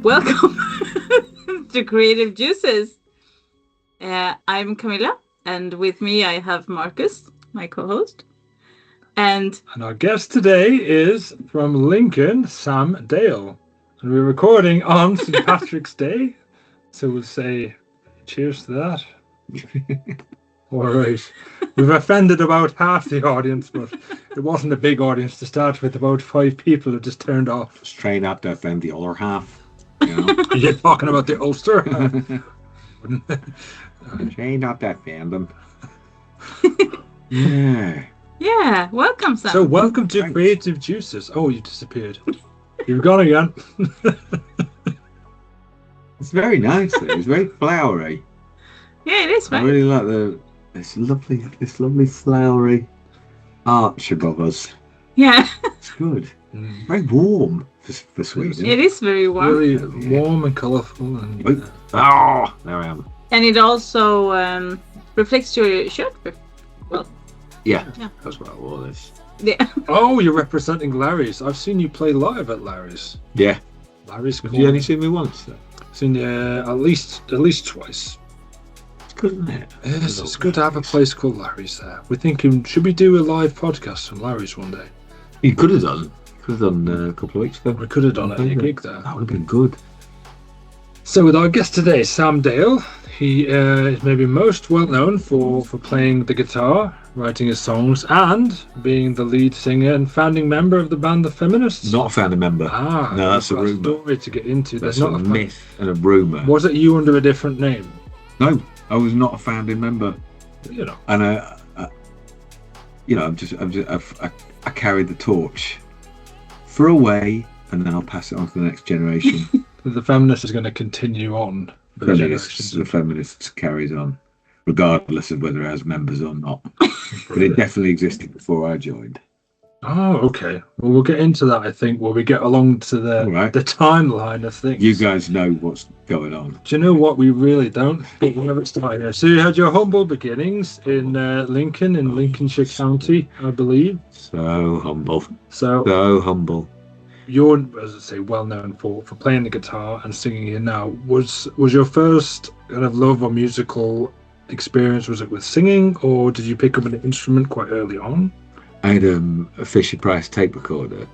Welcome to Creative Juices. I'm Camilla, and with me I have Marcus, my co-host. And our guest today is from Lincoln, Sam Dale. And we're recording on St. Patrick's Day, so we'll say cheers to that. All right. We've offended about half the audience, but it wasn't a big audience to start with. About 5 people have just turned off. Just trying not to offend the other half. You know? You're talking about the Ulster? Trying not to offend them. Yeah. Yeah, welcome, Sam. So welcome to Creative Juices. Oh, you disappeared. You've gone again. It's very nice. It's very flowery. Yeah, it is, right? I really like this lovely flowery arch above us. Yeah. It's good. Very warm for Sweden. It is very warm. Really warm and colourful. And, there I am. And it also reflects your shirt. Well, yeah, that's what I wore this. yeah. Oh, you're representing Larry's. I've seen you play live at Larry's. Yeah. Larry's cool. Have you only seen me once? Seen you at least twice. It's good, isn't it? Yes, it's good to have a place called Larry's there. We're thinking, should we do a live podcast from Larry's one day? You could have done. A couple of weeks ago. We could have done a gig there. That would have been good. So with our guest today, Sam Dale, he is maybe most well known for playing the guitar, writing his songs, and being the lead singer and founding member of the band The Feminists. Not a founding member. Ah, no, that's a rumour. Story to get into. That's not a myth and a rumour. Was it you under a different name? No, I was not a founding member. You know, and I carried the torch for a way, and then I'll pass it on to the next generation. the Feminists is going to continue on. The Feminists carries on, regardless of whether it has members or not. But it definitely existed before I joined. Oh, okay. Well, we'll get into that, I think, when we get along to the timeline of things. You guys know what's going on. Do you know what? We really don't. But we'll have it started here. So you had your humble beginnings in Lincoln, in Lincolnshire County, I believe. So humble. So humble. You're, as I say, well known for playing the guitar and singing here now. Was your first kind of love or musical experience, was it with singing, or did you pick up an instrument quite early on? I had a Fisher-Price tape recorder. I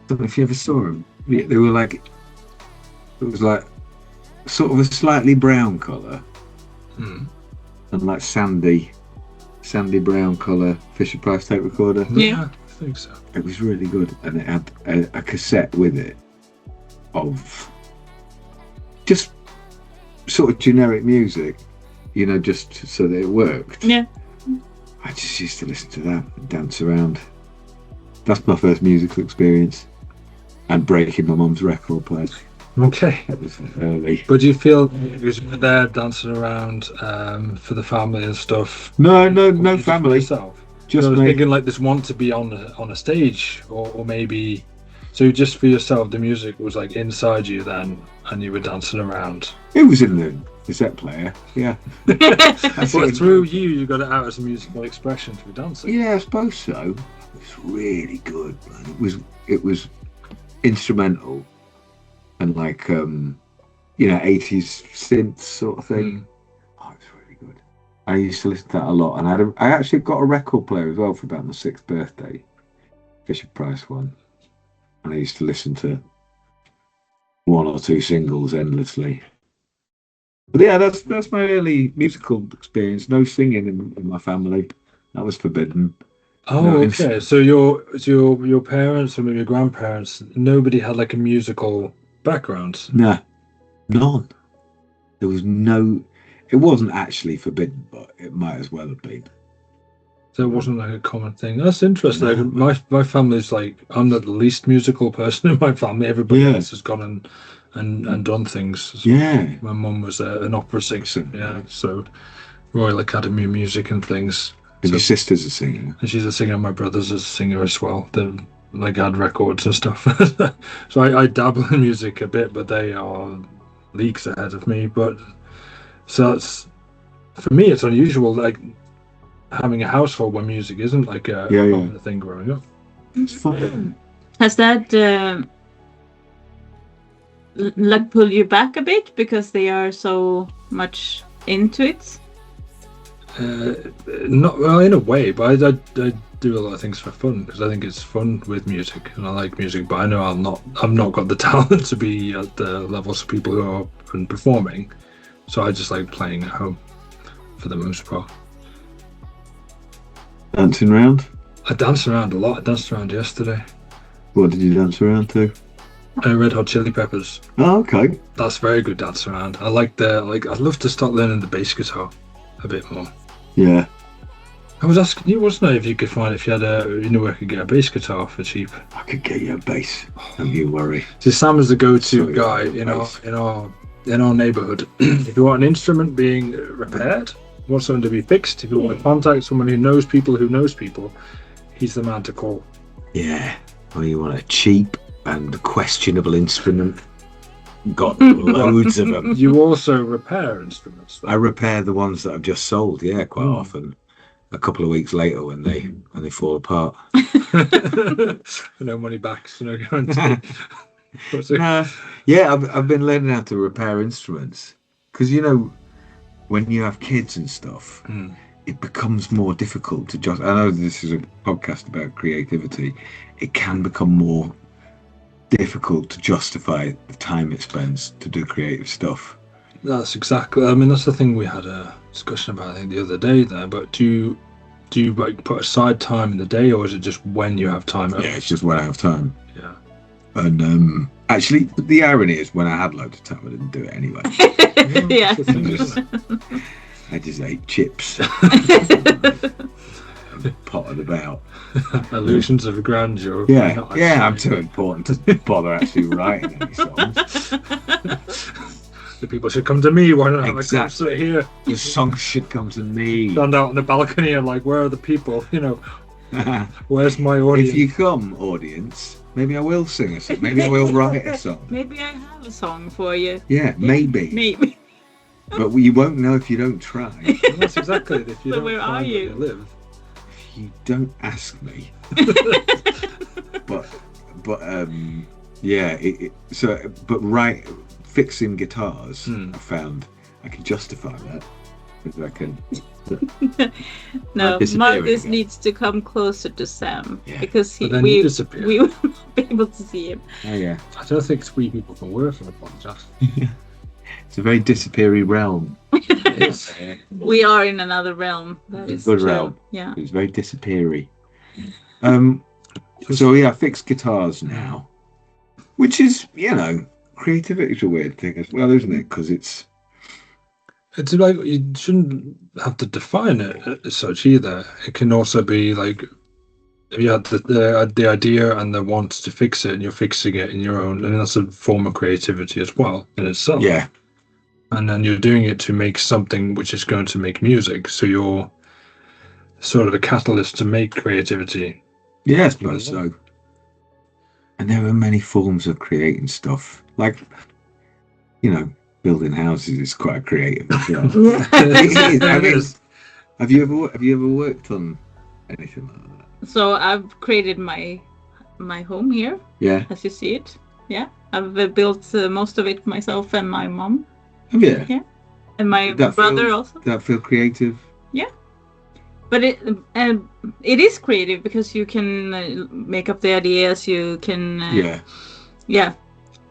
don't know if you ever saw them. They were like, it was like sort of a slightly brown colour, and like sandy brown colour Fisher-Price tape recorder. Yeah, I think so. It was really good, and it had a cassette with it of just sort of generic music, you know, just so that it worked. Yeah. I just used to listen to that and dance around. That's my first musical experience. And breaking my mum's record player. Okay. That was early. But do you feel because you were there dancing around for the family and stuff? No family. Just me. Thinking like this want to be on a stage, or maybe so just for yourself. The music was like inside you then, and you were dancing around. It was in the cassette player, yeah. But through you got it out as a musical expression through dancing. Yeah, I suppose so. It was really good, man. It was instrumental and like 80s synth sort of thing. Oh, it was really good. I used to listen to that a lot, and I actually got a record player as well for about my 6th birthday, Fisher-Price one, and I used to listen to 1 or 2 singles endlessly. But yeah, that's my early musical experience. No singing in my family. That was forbidden. Oh, okay. So your parents or maybe your grandparents, nobody had like a musical background? Nah, none. There was no. It wasn't actually forbidden, but it might as well have been. So it wasn't like a common thing. That's interesting. No. My family's like, I'm the least musical person in my family. Everybody else has gone and done things. Yeah. My mum was an opera singer. Yeah. So Royal Academy of Music and things. And your sister's a singer. And she's a singer. My brother's a singer as well. They like had records and stuff. So I dabble in music a bit, but they are leagues ahead of me. But so that's, for me, it's unusual. Like having a household where music isn't like a popular thing growing up. It's fun. Has that like pull you back a bit because they are so much into it? Not well in a way, but I do a lot of things for fun because I think it's fun with music and I like music. But I know I've not got the talent to be at the levels of people who are up and performing. So I just like playing at home for the most part. Dancing around? I danced around a lot. I danced around yesterday. What did you dance around to? Red Hot Chili Peppers. Oh, okay. That's very good dance around. I like I'd love to start learning the bass guitar a bit more. Yeah. I was asking you, wasn't I, if you could find if you had where I could get a bass guitar for cheap. I could get you a bass. Don't you worry. So Sam is the go-to Sorry, guy in our neighbourhood. If you want an instrument being repaired, you want something to be fixed, if you want to contact someone who knows people, he's the man to call. Yeah. Or you want a cheap and questionable instrument. Got loads of them. You also repair instruments, though. I repair the ones that I've just sold, quite often. A couple of weeks later when they fall apart. No money back, so no guarantee. I've been learning how to repair instruments. Because, when you have kids and stuff, it becomes more difficult to just... I know this is a podcast about creativity. It can become more difficult to justify the time it spends to do creative stuff. That's exactly. That's the thing we had a discussion about, I think, the other day there. But do you like put aside time in the day, or is it just when you have time? Yeah, it's just when I have time. Yeah. And actually, the irony is, when I had loads of time, I didn't do it anyway. Yeah. I just ate chips. Potted about. Illusions of grandeur. I'm too important to bother actually writing any songs. The people should come to me. Why don't I have a concert here? The songs should come to me. Stand out on the balcony and where are the people? Where's my audience? If you come, audience, maybe I will sing a song. Maybe I will write a song. Maybe I have a song for you. Yeah, maybe. Maybe. But you won't know if you don't try. Well, that's exactly it. If you So don't where find are where you? Live. You don't ask me. but fixing guitars, I found I can justify that because I can. No, Marcus needs to come closer to Sam because we will not be able to see him. Oh yeah, I don't think 3 people can work on a podcast. It's a very disappearing realm. We are in another realm. That is good true. realm. Yeah, it's very disappearing. I fix guitars now, which is creativity is a weird thing as well, isn't it? Because it's like you shouldn't have to define it as such either. It can also be if you had the idea and the want to fix it, and you're fixing it in your own, and that's a form of creativity as well in itself. Yeah. And then you're doing it to make something which is going to make music. So you're sort of a catalyst to make creativity. Yeah, I suppose so. And there are many forms of creating stuff. Building houses is quite creative as well. Have you ever worked on anything like that? So I've created my home here. Yeah. As you see it. Yeah. I've built most of it myself and my mom. Yeah. Yeah. And my brother also. Does that feel creative? Yeah. But it is creative because you can make up the ideas. You can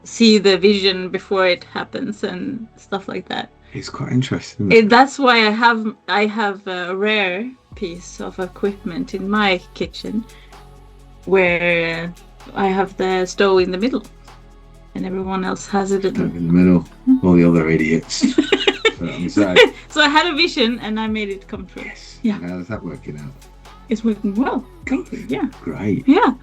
see the vision before it happens and stuff like that. It's quite interesting. That's why I have a rare piece of equipment in my kitchen where I have the stove in the middle and everyone else has it in the middle. All the other idiots. So I had a vision and I made it come true. Yes. Yeah. How's that working out? It's working well. Thank you. Yeah. Great. Yeah.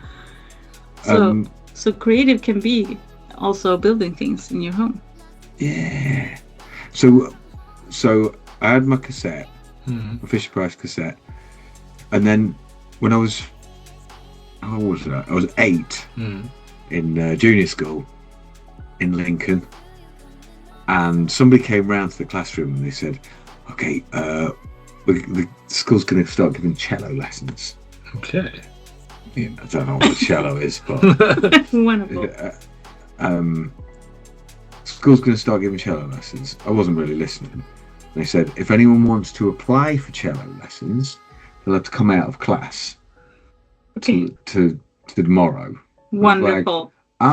So creative can be also building things in your home. Yeah. So I had my cassette, a Fisher Price cassette, and then when I was, how old was that? I was 8 in junior school in Lincoln, and somebody came round to the classroom and they said, "Okay, the school's going to start giving cello lessons." Okay. Yeah, I don't know what cello is, but Wonderful. school's going to start giving cello lessons. I wasn't really listening. They said, if anyone wants to apply for cello lessons, they'll have to come out of class to tomorrow. Wonderful. You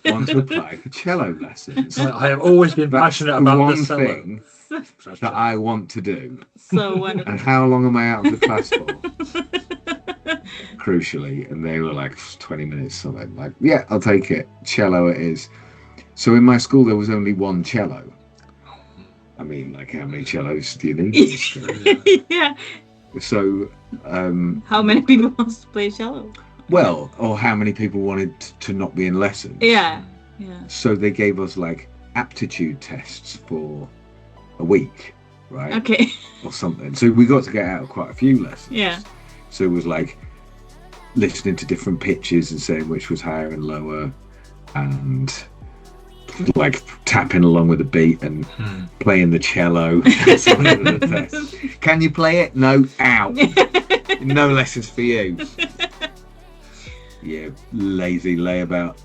want to apply for cello lessons? I have always been passionate about one the cello. thing that I want to do. So wonderful. And how long am I out of the class for? Crucially, and they were like 20 minutes. So I'm like, yeah, I'll take it. Cello it is. So in my school there was only one cello. I mean, like, how many cellos do you need? Yeah. So, how many people wants to play cello? well, or how many people wanted to not be in lessons? Yeah. So they gave us like aptitude tests for a week, right? Okay. Or something. So we got to get out quite a few lessons. Yeah. So it was like listening to different pitches and saying which was higher and lower, and like tapping along with the beat and playing the cello. Can you play it? No. Out. No lessons for you. Yeah, lazy layabout.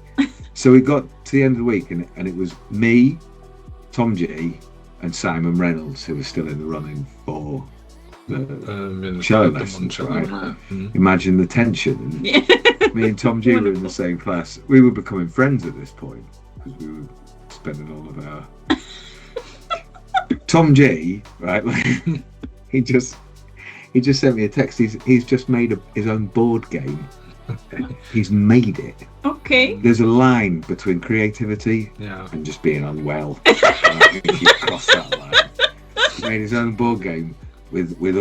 So we got to the end of the week, and it was me, Tom G, and Simon Reynolds who were still in the running for the cello lessons. Right? Imagine the tension. Me and Tom G were in the same class. We were becoming friends at this point because we were spending all of our. Tom G, right? he just sent me a text. He's just made his own board game. He's made it. Okay. There's a line between creativity and just being unwell. I think he's crossed that line. He made his own board game with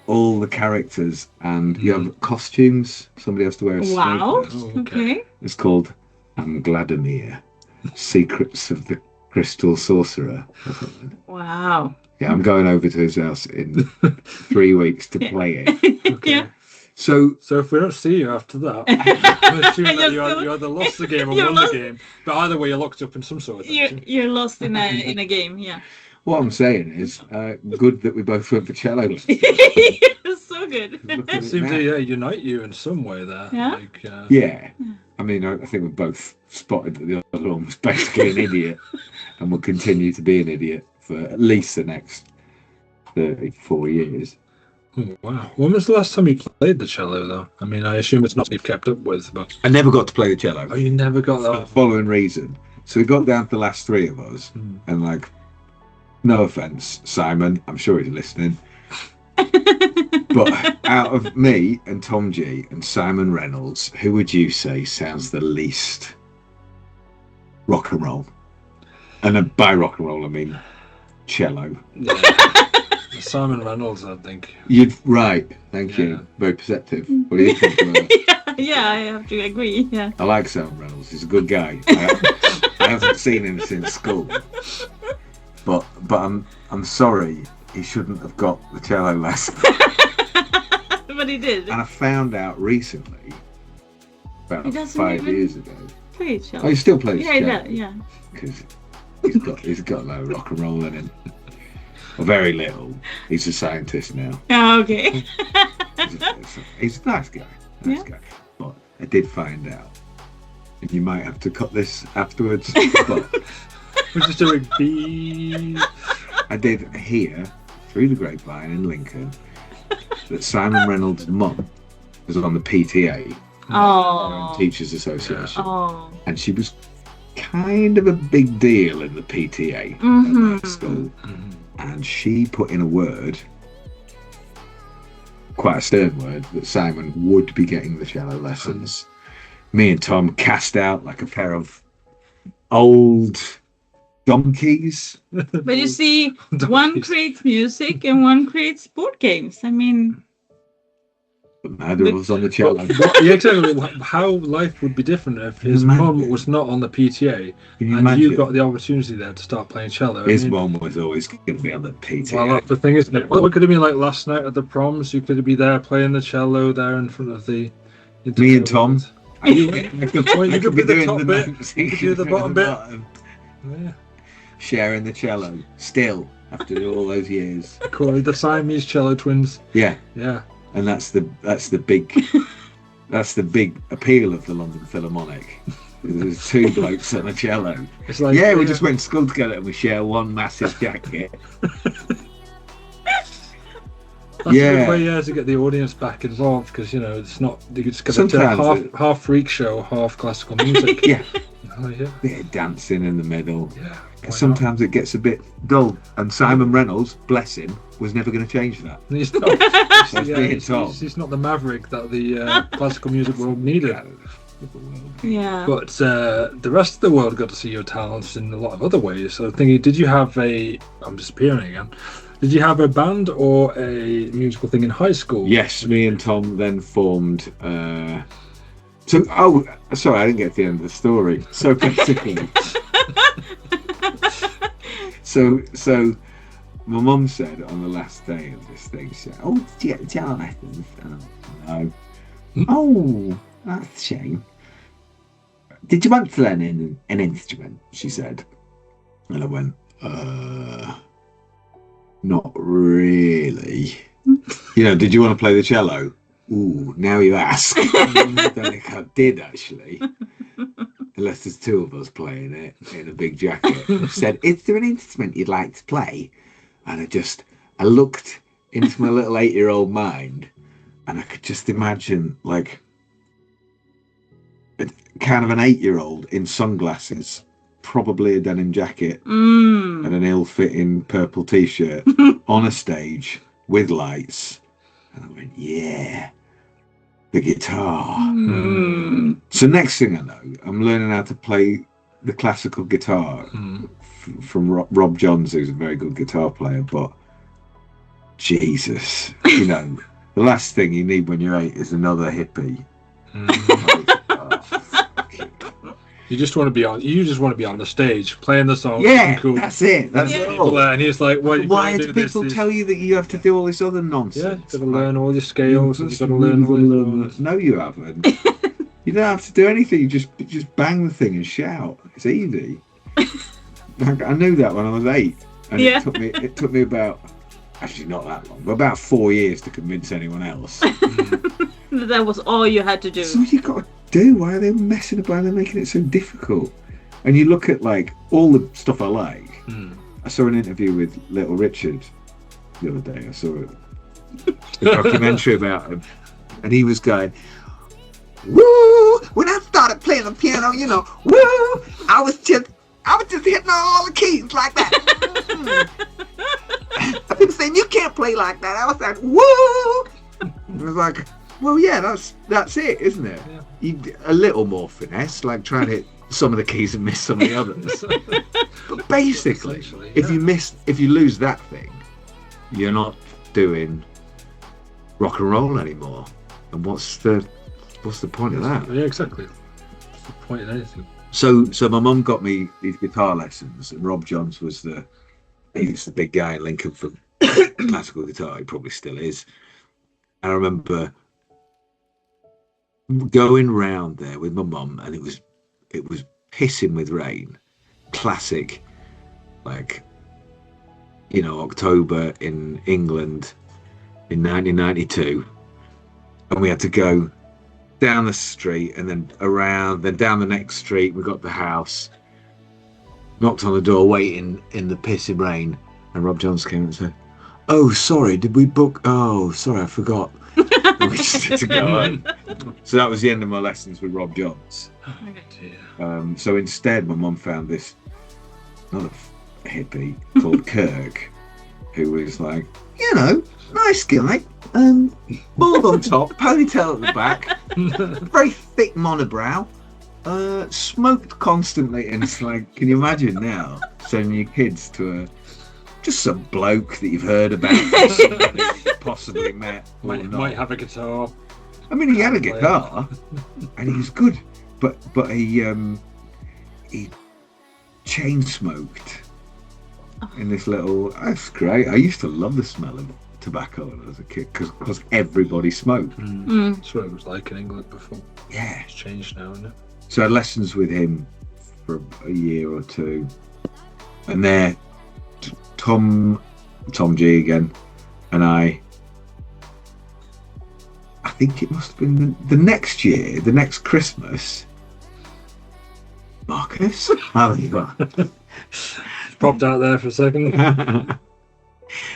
all the characters, and you have costumes. Somebody has to wear a snake. Wow. Okay. It's called Vladimir, Secrets of the Crystal Sorcerer or something. Wow. Yeah, I'm going over to his house in 3 weeks to play it. Okay. Yeah. So if we don't see you after that, I'm assuming that you either lost the game or won the game. But either way, you're locked up in some sort of You're lost in a game, yeah. what I'm saying is, good that we both went for cello. It's so good. It seems to unite you in some way there. Yeah? Like, Yeah. I mean, I think we both spotted that the other one was basically an idiot and will continue to be an idiot for at least the next 34 years. Oh, wow. When was the last time you played the cello, though? I mean, I assume it's not you've kept up with, but... I never got to play the cello. Oh, you never got For the that? following reason. So we got down to the last three of us, and like, no offence, Simon, I'm sure he's listening, but out of me and Tom G and Simon Reynolds, who would you say sounds the least rock and roll? And by rock and roll, I mean cello. Yeah. Simon Reynolds, I think. Right, thank you. Very perceptive. What do you think about that? Yeah, I have to agree. Yeah. I like Simon Reynolds. He's a good guy. I haven't seen him since school, but I'm sorry. He shouldn't have got the cello lesson. But he did. And I found out recently, about 5 years ago. Play cello. Oh, he still plays cello. Yeah. Because he's got no rock and roll in him. Or very little. He's a scientist now. Oh, okay. He's a nice guy. Guy. But I did find out, and you might have to cut this afterwards, but We're just doing beep. I did hear through the grapevine in Lincoln that Simon Reynolds' mum was on the PTA, Teachers Association, and she was kind of a big deal in the PTA at that school. And she put in a word, quite a stern word, that Simon would be getting the cello lessons. Me and Tom cast out like a pair of old donkeys. But you see, one creates music and one creates board games. I mean... But neither of us on the cello. Yeah, exactly. How life would be different if his mum was not on the PTA and you got the opportunity there to start playing cello. His mum was always going to be on the PTA. Well, that's the thing, isn't it? What could have been like last night at the proms? You could be there playing the cello there in front of the... Me and Tom. You could be the top bit. You could do the bottom bit. Yeah. Sharing the cello. Still, after all those years. Call the Siamese cello twins. Yeah. Yeah. And that's the big appeal of the London Philharmonic. There's two blokes on a cello. It's like, Yeah, we just went to school together and we share one massive jacket. That's a good way, to get the audience back involved, because it's not, you just got to half freak show, half classical music. Yeah. Oh, yeah. Bit of dancing in the middle. Yeah. Sometimes it gets a bit dull, and Simon Reynolds, bless him, was never going to change that. He's not. He's not the maverick that the classical music world needed. Yeah. But the rest of the world got to see your talents in a lot of other ways. So thinking, did you have I'm disappearing again. Did you have a band or a musical thing in high school? Yes, me and Tom then formed. Sorry, I didn't get to the end of the story. So basically, so my mum said on the last day of this thing, she said, "Oh, did you get the cello lessons?" And I went, "No." "Oh, that's a shame. Did you want to learn an instrument?" she said. And I went, not really. Did you want to play the cello? Ooh, now you ask. I don't think I did, actually. Unless there's two of us playing it in a big jacket. I said, "Is there an instrument you'd like to play?" And I looked into my little 8-year-old mind, and I could just imagine, like, kind of an 8-year-old in sunglasses, probably a denim jacket, and an ill-fitting purple t-shirt on a stage with lights. And I went, yeah, the guitar. So next thing I know, I'm learning how to play the classical guitar from Rob Johns, who's a very good guitar player. But Jesus, the last thing you need when you're 8 is another hippie. You just want to be on. You just want to be on the stage playing the song. Yeah, cool. That's it. That's all. And he's like, "Why do people tell you that you have to do all this other nonsense? Yeah, you've got to learn all your scales. You've got to learn all this. No, you haven't. You don't have to do anything. You just bang the thing and shout. It's easy." I knew that when I was 8, and it took me about, actually not that long, but about 4 years to convince anyone else. That was all you had to do. So you got to do. Why are they messing about? They're making it so difficult. And you look at like all the stuff I like. I saw an interview with Little Richard the other day. I saw a documentary about him, and he was going, "Woo! When I started playing the piano, woo! I was just hitting all the keys like that." People saying, "You can't play like that." I was like, "Woo!" I was like, well, yeah, that's it, isn't it? Yeah. A little more finesse, like trying to hit some of the keys and miss some of the others. But basically, if you lose that thing, you're not doing rock and roll anymore. And what's the point of that? Yeah, exactly. What's the point of anything? So my mum got me these guitar lessons, and Rob Johns was the big guy in Lincoln for classical guitar. He probably still is. And I remember going round there with my mum, and it was pissing with rain, classic, like, October in England in 1992, and we had to go down the street and then around, then down the next street. We got the house, knocked on the door, waiting in the pissing rain, and Rob Johns came and said, "Oh, sorry, did we book? Oh, sorry, I forgot." We just had to go home. So that was the end of my lessons with Rob Johns. So instead, my mum found this another hippie called Kirk, who was like, nice guy, bald on top, ponytail at the back, very thick monobrow, smoked constantly, and it's like, can you imagine now sending your kids to just some bloke that you've heard about, somebody you've possibly met, might have a guitar. I mean, he had a guitar, and he was good, but he chain smoked in this little. That's great. I used to love the smell of tobacco when I was a kid because everybody smoked. That's what it was like in England before. Yeah, it's changed now, isn't it? So I had lessons with him for a year or two, and there, Tom G again, and I think it must have been the next year, the next Christmas, Marcus. Oh, you are. Popped out there for a second.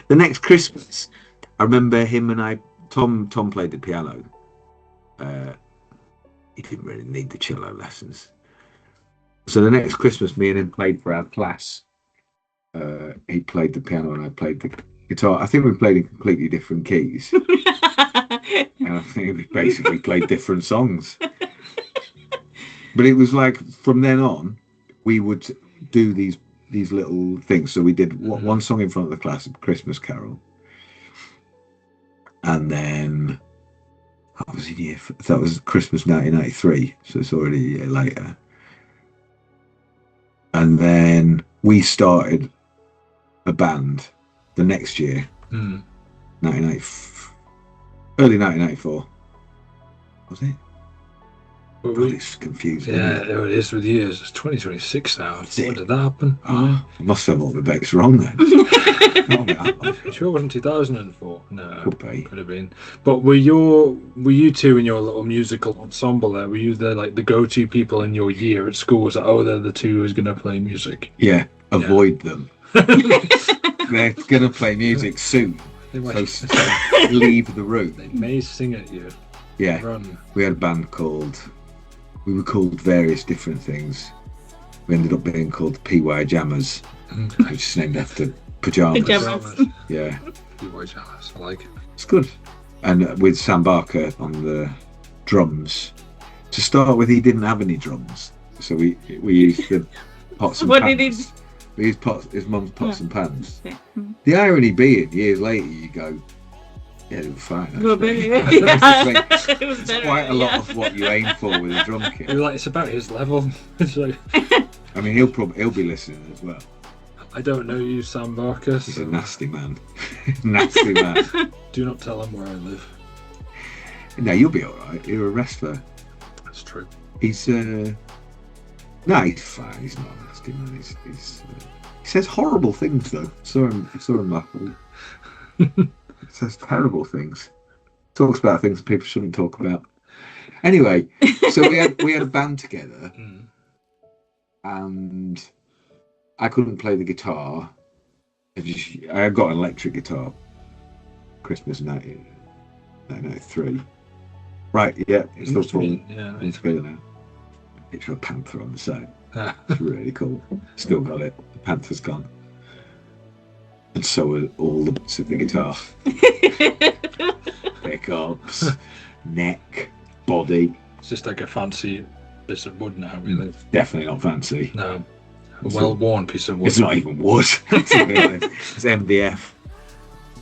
The next Christmas, I remember him and I. Tom played the piano. He didn't really need the cello lessons. So the next Christmas, me and him played for our class. He played the piano and I played the guitar. I think we played in completely different keys. And I think we basically played different songs. But it was like, from then on, we would do these little things. So we did one song in front of the class, a Christmas Carol. And then, that was Christmas 1993. So it's already a year later. And then we started a band the next year, 1994. Early 1994. Was it? Well, God, it's confusing. Yeah, it is with years. It's 2026 now. When did that happen? Oh, I must have all the dates wrong then. Sure it wasn't 2004. No, Could have been. But were you two in your little musical ensemble there? Were you the go-to people in your year at school? Was that, they're the two who's going to play music? Yeah, avoid them. They're going to play music soon. So leave the room. They may sing at you. Yeah. Run. We had a band we were called various different things. We ended up being called PY Jammers, which is named after pajamas. Yeah. PY Jammers, I like it. It's good. And with Sam Barker on the drums. To start with, he didn't have any drums, so we used the pots and pans. We used his mum's pots and pans. Yeah. The irony being, years later, you go, yeah, they were fine. It was better, quite a lot of what you aim for with a drum kit. It's about his level. I mean, he'll be listening as well. I don't know you, Sam Barker. He's a nasty man. Nasty man. Do not tell him where I live. No, you'll be all right. You're a wrestler. That's true. He's no, he's fine. He's not a nasty man. He says horrible things though. Saw him last week. Says terrible things. Talks about things that people shouldn't talk about. Anyway, so we had a band together, and I couldn't play the guitar. I got an electric guitar. Christmas 1993. Right, yeah, it's still full. Yeah, it's good now. Picture a panther on the side. It's really cool. Still got it. The panther's gone. And so are all the bits of the guitar. Pickups, neck, body. It's just like a fancy piece of wood now, really. Definitely not fancy. No. A well-worn piece of wood. It's not even wood, to be honest. It's MDF.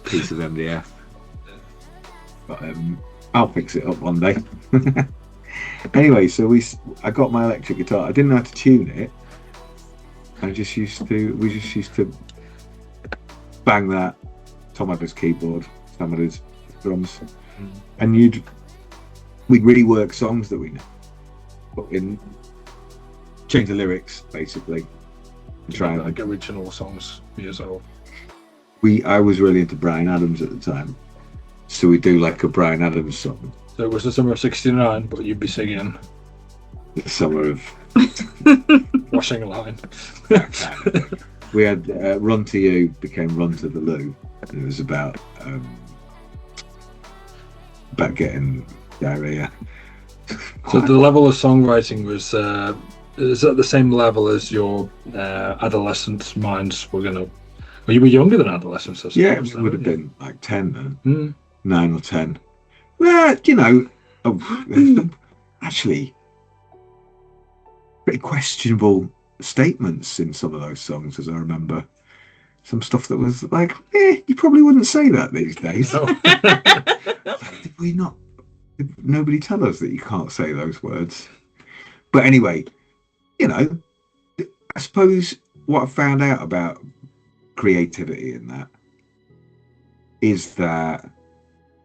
Piece of MDF. But I'll fix it up one day. Anyway, so I got my electric guitar. I didn't know how to tune it. We just used to bang that. Tom had his keyboard, Sam had his drums, and we'd rework songs that we know, but change the lyrics basically, and try like original songs for yourself. I was really into Bryan Adams at the time, so we do like a Bryan Adams song. So it was the summer of '69, but you'd be singing the summer of Washing Line. We had Run to You became Run to the Loo, and it was about getting diarrhea. So the level of songwriting was is at the same level as your adolescent minds were gonna. Well, you were younger than adolescents, I suppose. Yeah, it would have been like 10 then, 9 or 10. Well, actually, pretty questionable statements in some of those songs, as I remember. Some stuff that was like, you probably wouldn't say that these days. No. Did we not? Did nobody tell us that you can't say those words? But anyway, I suppose what I found out about creativity in that is that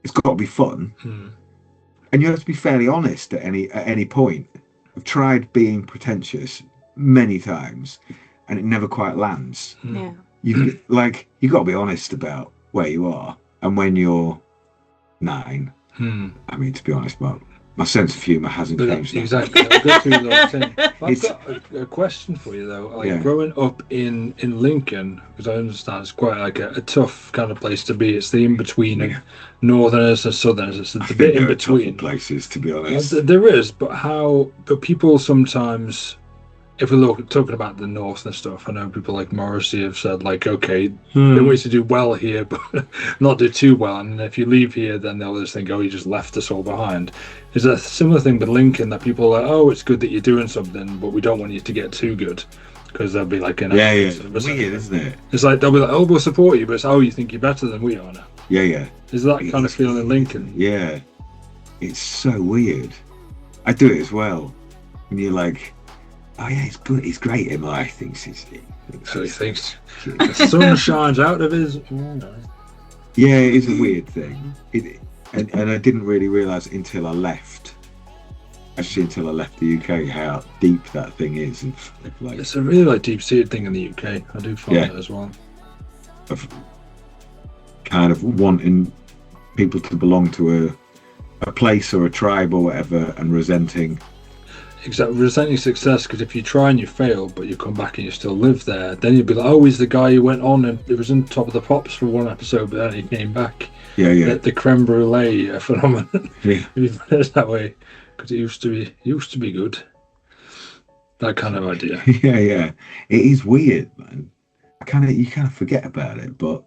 it's got to be fun, and you have to be fairly honest at any point. I've tried being pretentious many times, and it never quite lands. Yeah. You got to be honest about where you are, and when you're 9. I mean, to be honest, My sense of humour hasn't changed. Exactly. I'll go through those things. I've got a question for you though. Like growing up in Lincoln, because I understand it's quite like a tough kind of place to be. It's the in between of northerners and southerners. It's the bit in between places, to be honest. There is, but people sometimes, if we look talking about the north and stuff, I know people like Morrissey have said like, okay, they want you to do well here, but not do too well. And if you leave here, then they'll just think, oh, you just left us all behind. Is that a similar thing with Lincoln, that people are like, oh, it's good that you're doing something, but we don't want you to get too good, because they'll be like, it's weird, isn't it? It's like they'll be like, oh, we'll support you, but it's, oh, you think you're better than we are now. Yeah. Is that kind of feeling in Lincoln? Yeah, it's so weird. I do it as well, and you're like, oh yeah, it's good. It's great. Emma thinks so he thinks the sun shines out of his. Yeah, it is a weird thing. And I didn't really realise until I left. Actually, until I left the UK, how deep that thing is. And like, it's a really deep-seated thing in the UK. I do find that as well. Of kind of wanting people to belong to a place or a tribe or whatever, and resenting success, because if you try and you fail but you come back and you still live there, then you'll be like, oh, he's the guy who went on and it was in Top of the Pops for one episode but then he came back. The creme brulee phenomenon. It's that way, because it used to be good, that kind of idea. It is weird, man. You kind of forget about it, but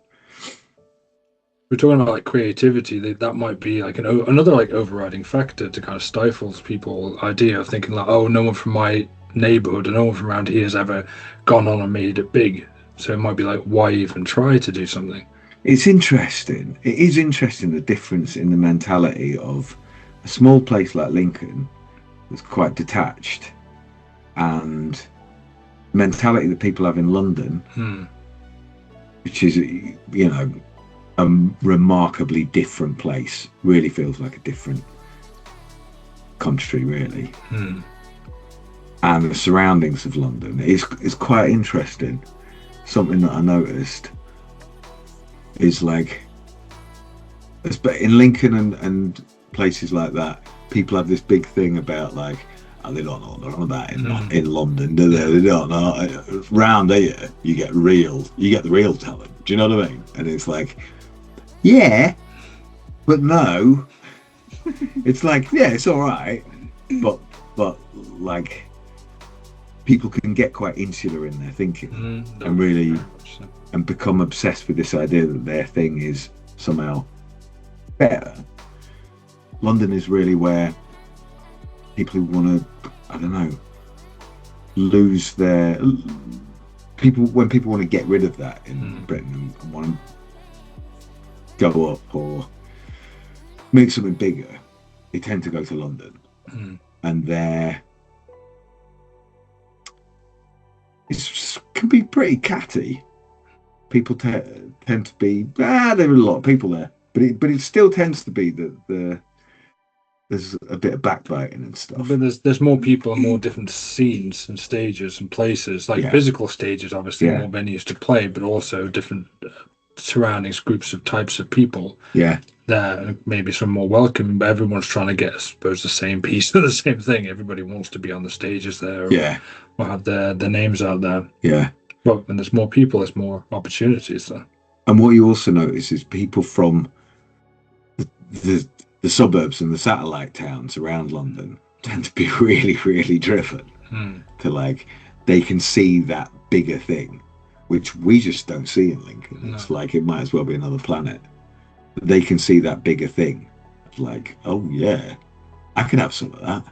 we're talking about creativity. That might be another overriding factor to kind of stifle people's idea of thinking oh, no one from my neighborhood or no one from around here has ever gone on and made it big. So it might be why even try to do something? It's interesting. It is interesting, the difference in the mentality of a small place like Lincoln that's quite detached, and mentality that people have in London, which is a remarkably different place. Really feels like a different country, really. And the surroundings of London is quite interesting. Something that I noticed is in Lincoln and places like that, people have this big thing about they don't know what they're on about in London, do they? They don't know. Round here, you get the real talent. Do you know what I mean? And it's yeah, but no. It's it's all right, but people can get quite insular in their thinking and really and become obsessed with this idea that their thing is somehow better. London is really where people who want to, lose their when people want to get rid of that in Britain and want to go up or make something bigger, they tend to go to London, and there it can be pretty catty. People tend to be there are a lot of people there, but it still tends to be that there's a bit of backbiting and stuff. But there's more people and more different scenes and stages and places, physical stages, obviously, more venues to play, but also different surroundings, groups of types of people. There maybe some more welcoming, but everyone's trying to get, I suppose, the same piece of the same thing. Everybody wants to be on the stages there, or have their names out there. But when there's more people, there's more opportunities there. And what you also notice is people from the suburbs and the satellite towns around London tend to be really, really driven to they can see that bigger thing, which we just don't see in Lincoln. No. It's it might as well be another planet. But they can see that bigger thing. Oh yeah, I can have some of that.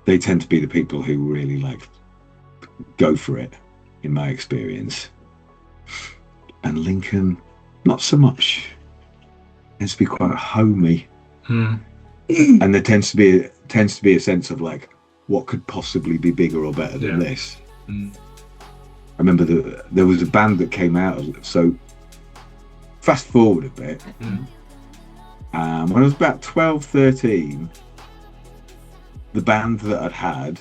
They tend to be the people who really go for it, in my experience. And Lincoln, not so much. It tends to be quite homey. And there tends to be a sense of what could possibly be bigger or better than this. I remember there was a band that came out of it. So fast forward a bit. When I was about 12, 13, the band that I'd had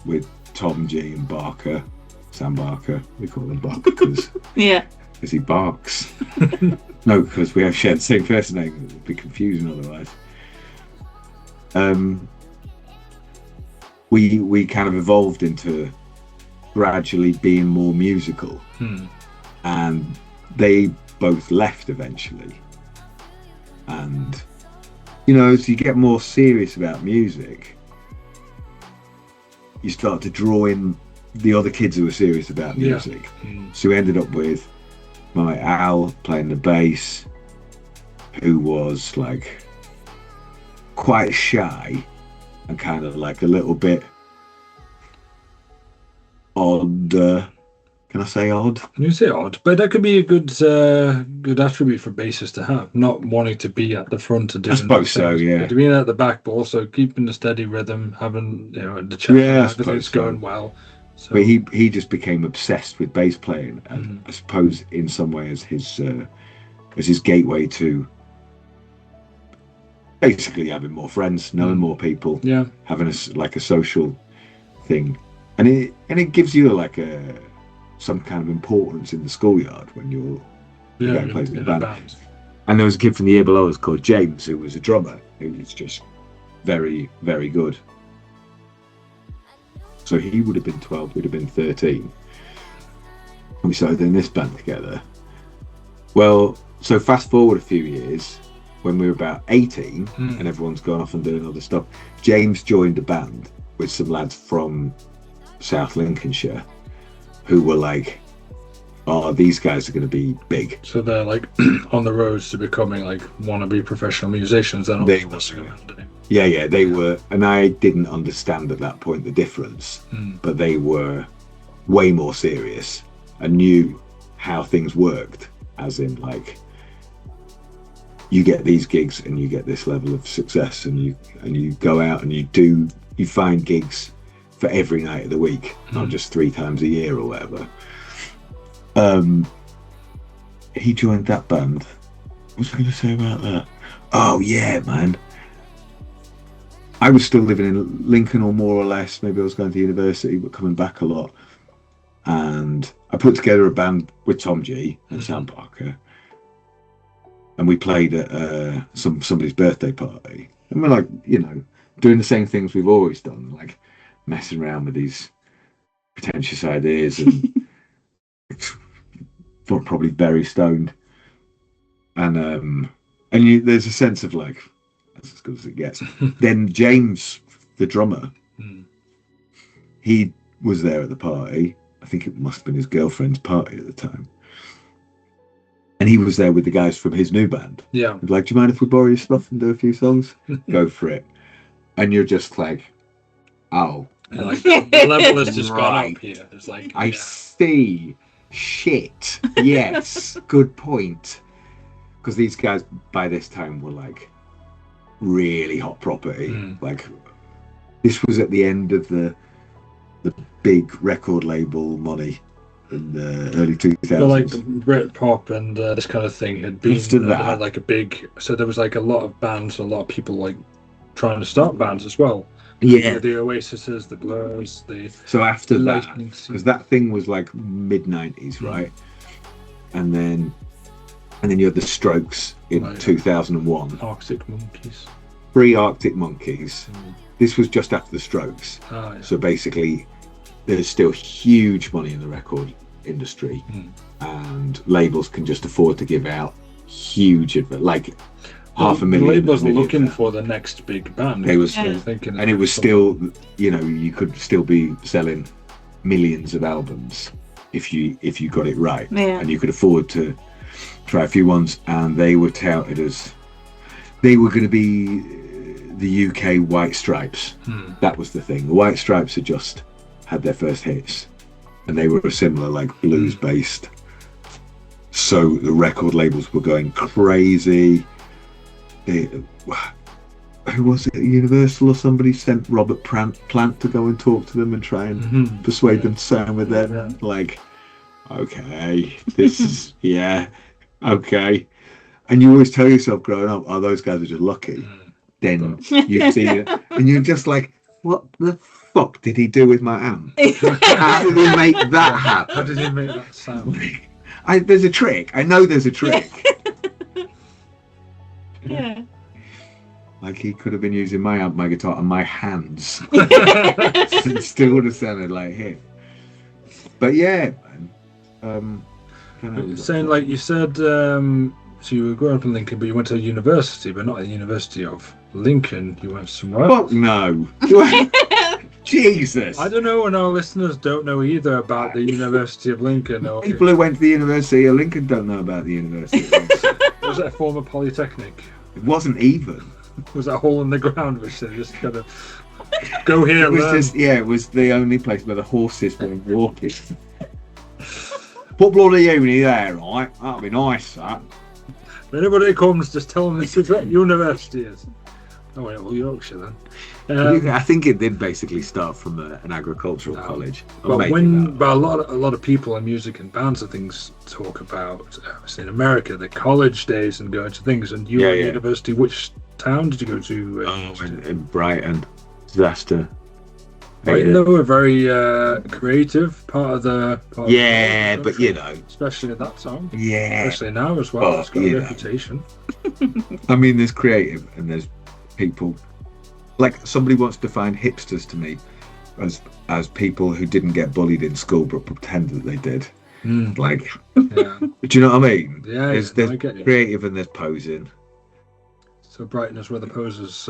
with Tom G and Barker, Sam Barker, we call him Barker because he barks. No, because we have shared the same first name. It would be confusing otherwise. we kind of evolved into gradually being more musical, and they both left eventually. And as you get more serious about music, you start to draw in the other kids who were serious about music. So we ended up with my Al playing the bass, who was like quite shy and kind of like a little bit odd. Can I say odd? You say odd, but that could be a good attribute for bassists to have. Not wanting to be at the front and doing. I suppose so, yeah. To being at the back, but also keeping the steady rhythm, having the chat, everything's going well. So. But he just became obsessed with bass playing, and I suppose in some way as his gateway to basically having more friends, knowing more people, having a social thing, and it gives you like some kind of importance in the schoolyard when you're going plays in a band. And there was a kid from the year below us called James, who was a drummer, who was just very, very good. So he would have been 12, we'd have been 13. And we started doing this band together. Well, so fast forward a few years, when we were about 18, and everyone's gone off and doing other stuff, James joined a band with some lads from South Lincolnshire, who were like, oh, these guys are going to be big. So they're like on the roads to becoming like wannabe professional musicians. Then they were. Yeah, they were. And I didn't understand at that point the difference, but they were way more serious and knew how things worked, as in like, you get these gigs and you get this level of success, and you go out and you find gigs for every night of the week, not just 3 times a year or whatever. He joined that band. What was I going to say about that? Oh yeah, man. I was still living in Lincoln, or more or less. Maybe I was going to university, but coming back a lot. And I put together a band with Tom G and Sam Parker, and we played at somebody's birthday party. And we're like, doing the same things we've always done, like messing around with these pretentious ideas and probably very stoned. And there's a sense of like, that's as good as it gets. Then James, the drummer, he was there at the party. I think it must have been his girlfriend's party at the time. And he was there with the guys from his new band. Yeah. Like, do you mind if we borrow your stuff and do a few songs? Go for it. And you're just like, oh. Like, the level has just gone up here. It's like, I see. Shit. Yes. Good point. Because these guys by this time were like really hot property. Like, this was at the end of the big record label money in the early 2000s. So like Britpop and this kind of thing had been had like a big. So there was like a lot of bands, a lot of people like trying to start bands as well. Yeah, the Oasises, the Blurs, So after that, because that thing was like mid-90s, right? And then you had the Strokes in 2001. Arctic Monkeys. Pre-Arctic Monkeys. This was just after the Strokes. Yeah. So basically, there's still huge money in the record industry, and labels can just afford to give out huge, like $500,000. The labels were looking for the next big band. They were still thinking, and it was still, you could still be selling millions of albums if you got it right, and you could afford to try a few ones. And they were touted as they were going to be the UK White Stripes. That was the thing. The White Stripes had just had their first hits, and they were a similar, like, blues based. So the record labels were going crazy. Who was it? Universal or somebody sent Robert Plant to go and talk to them and try and persuade them to sign with them. Yeah. Like, okay, this is okay. And you always tell yourself growing up, oh, those guys are just lucky. Then you see it, and you're just like, what the fuck did he do with my amp? How did he make that happen? How did he make that sound? There's a trick. I know there's a trick. Yeah. Like he could have been using my amp, my guitar, and my hands, and it still would have sounded like him. But yeah, man. Don't know, Saying like you said, so you were growing up in Lincoln, but you went to a university, but not the University of Lincoln. You went somewhere. Fuck no. Jesus. I don't know, and our listeners don't know either about the University of Lincoln. Or People who went to the University of Lincoln don't know about the University of Lincoln. was it a former polytechnic? It wasn't even. Was that a hole in the ground which they just kind of go here? It was just, it was the only place where the horses were walking. Put bloody uni there, right? That'd be nice, that. If anybody comes, just tell them this is what university is. Oh, wait, well, Yorkshire then. I think it did basically start from an agricultural college. But a lot of people in music and bands and things talk about, in America, the college days and going to things. And you were at university. Which town did you go to? In Brighton. Disaster. Brighton, though, a very creative part of the. But you know, especially at that time. Yeah. Especially now as well. It's got a reputation. I mean, there's creative and there's people. Like somebody wants to define hipsters to me as people who didn't get bullied in school but pretend that they did. Like, do you know what I mean? Yeah, there's creative and there's posing. So Brighton is where the posers.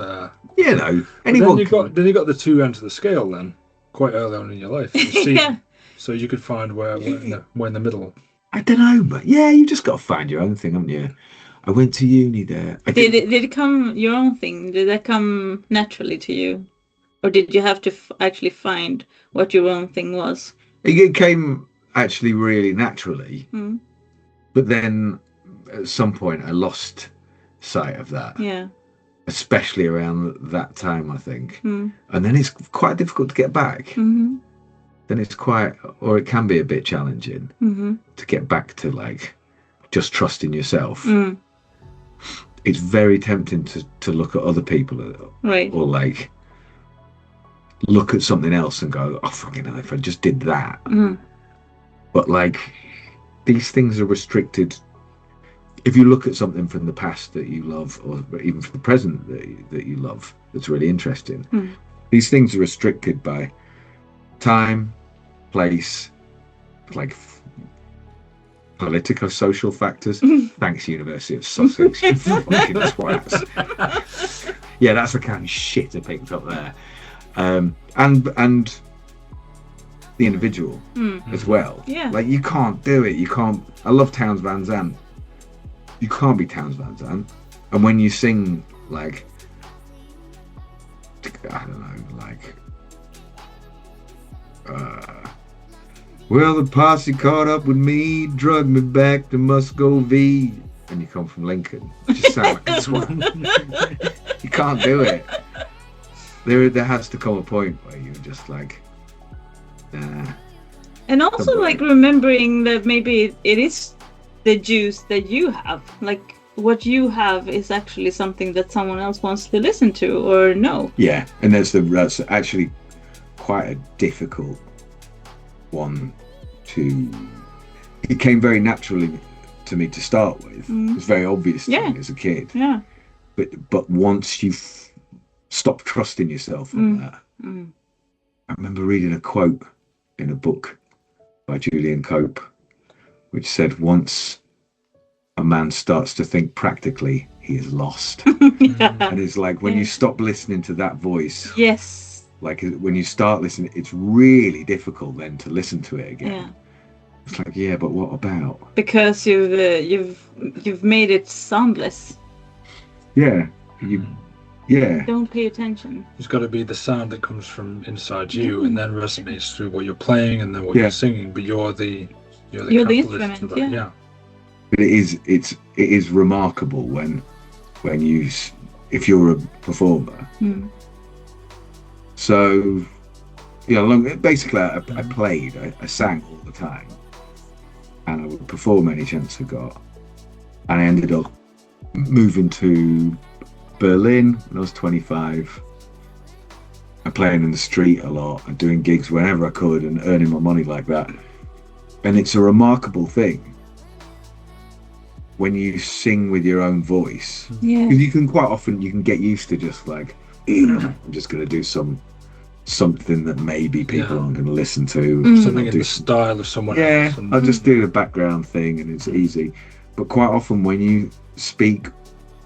You know, anyone. Then you got the two ends of the scale then, quite early on in your life. Yeah. So you could find where in the middle. I don't know, but yeah, you just got to find your own thing, haven't you? I went to uni there. Did it come your own thing? Did that come naturally to you, or did you have to actually find what your own thing was? It came actually really naturally, but then at some point I lost sight of that. Yeah. Especially around that time, I think. And then it's quite difficult to get back. Then it's or it can be a bit challenging to get back to like just trusting yourself. It's very tempting to look at other people, right? Or like look at something else and go, "Oh, fucking hell! If I just did that." But like these things are restricted. If you look at something from the past that you love, or even from the present that you love, that's really interesting. These things are restricted by time, place, like political, social factors. Thanks, University of Sussex. You fucking twats. Yeah, that's the kind of shit I picked up there. And the individual as well. Yeah. Like you can't do it. You can't. I love Townes Van Zandt. You can't be Townes Van Zandt. And when you sing like, I don't know, like, well, the posse caught up with me, drugged me back to Muscovy, and you come from Lincoln. You just sound like this one. You can't do it. There has to come a point where you're just like, nah. And also like remembering that maybe it is the juice that you have. Like what you have is actually something that someone else wants to listen to or know. Yeah, and that's actually quite a difficult one to. It came very naturally to me to start with. It was very obvious to me as a kid. Yeah. But once you stop trusting yourself on that, I remember reading a quote in a book by Julian Cope, which said, "Once a man starts to think practically, he is lost." And it's like when you stop listening to that voice. Yes. Like when you start listening, it's really difficult then to listen to it again. Yeah. It's like, yeah, but what about? Because you've made it soundless. Yeah. Yeah. Don't pay attention. It's got to be the sound that comes from inside you and then resonates through what you're playing and then what you're singing. But you're the instrument. Yeah. But it is remarkable when you, if you're a performer. So, basically, I played, I sang all the time, and I would perform any chance I got. And I ended up moving to Berlin when I was 25, and playing in the street a lot and doing gigs whenever I could and earning my money like that. And it's a remarkable thing when you sing with your own voice, Yeah. because you can quite often get used to just like, I'm just going to do something that maybe people aren't going to listen to. Something in the style of someone else. Yeah, I'll just do the background thing and it's easy. But quite often when you speak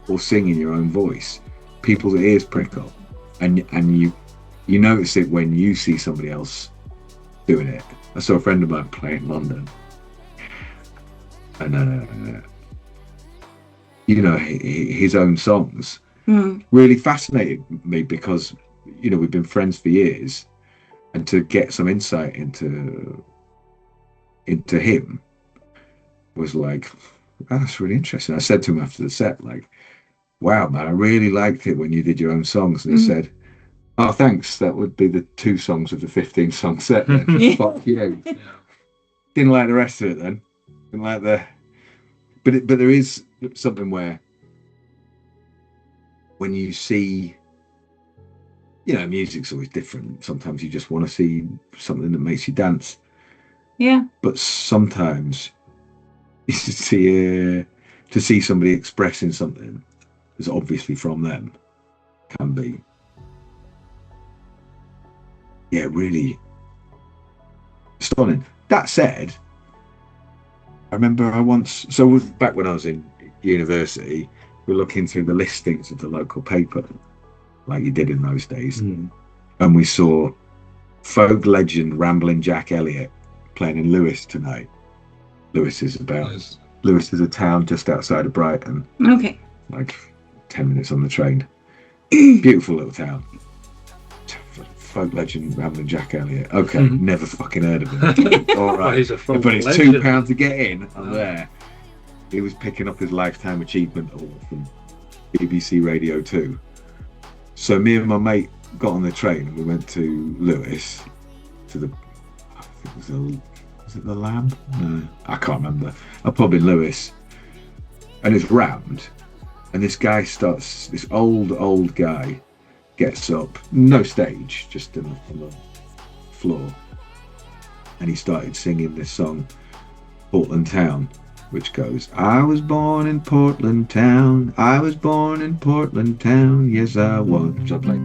or sing in your own voice, people's ears prick up, and you notice it when you see somebody else doing it. I saw a friend of mine play in London, and his own songs really fascinated me, because we've been friends for years, and to get some insight into him was like, oh, that's really interesting. I said to him after the set, like, wow, man, I really liked it when you did your own songs. And he said, oh, thanks. That would be the 2 songs of the 15-song set then. Fuck you. Yeah. Didn't like the rest of it then. Didn't like the... But there is something where when you see... music's always different. Sometimes you just want to see something that makes you dance. Yeah. But sometimes to see somebody expressing something that's obviously from them can be, really stunning. That said, I remember back when I was in university, we were looking through the listings of the local paper, like you did in those days, and we saw folk legend Ramblin' Jack Elliott playing in Lewes tonight. Lewes is a town just outside of Brighton. Okay. Like 10 minutes on the train. Beautiful little town. Folk legend Ramblin' Jack Elliott. Okay, never fucking heard of him. All right, he's a folk but it's legend. £2 to get in. I'm there. He was picking up his Lifetime Achievement Award from BBC Radio 2. So me and my mate got on the train and we went to Lewes, to the, I think it was it the Lamb? No, I can't remember. A pub in Lewes, and it's rammed. And this old guy gets up, no stage, just on the floor, and he started singing this song, Portland Town, which goes, I was born in Portland Town, I was born in Portland Town, yes I was. So I played.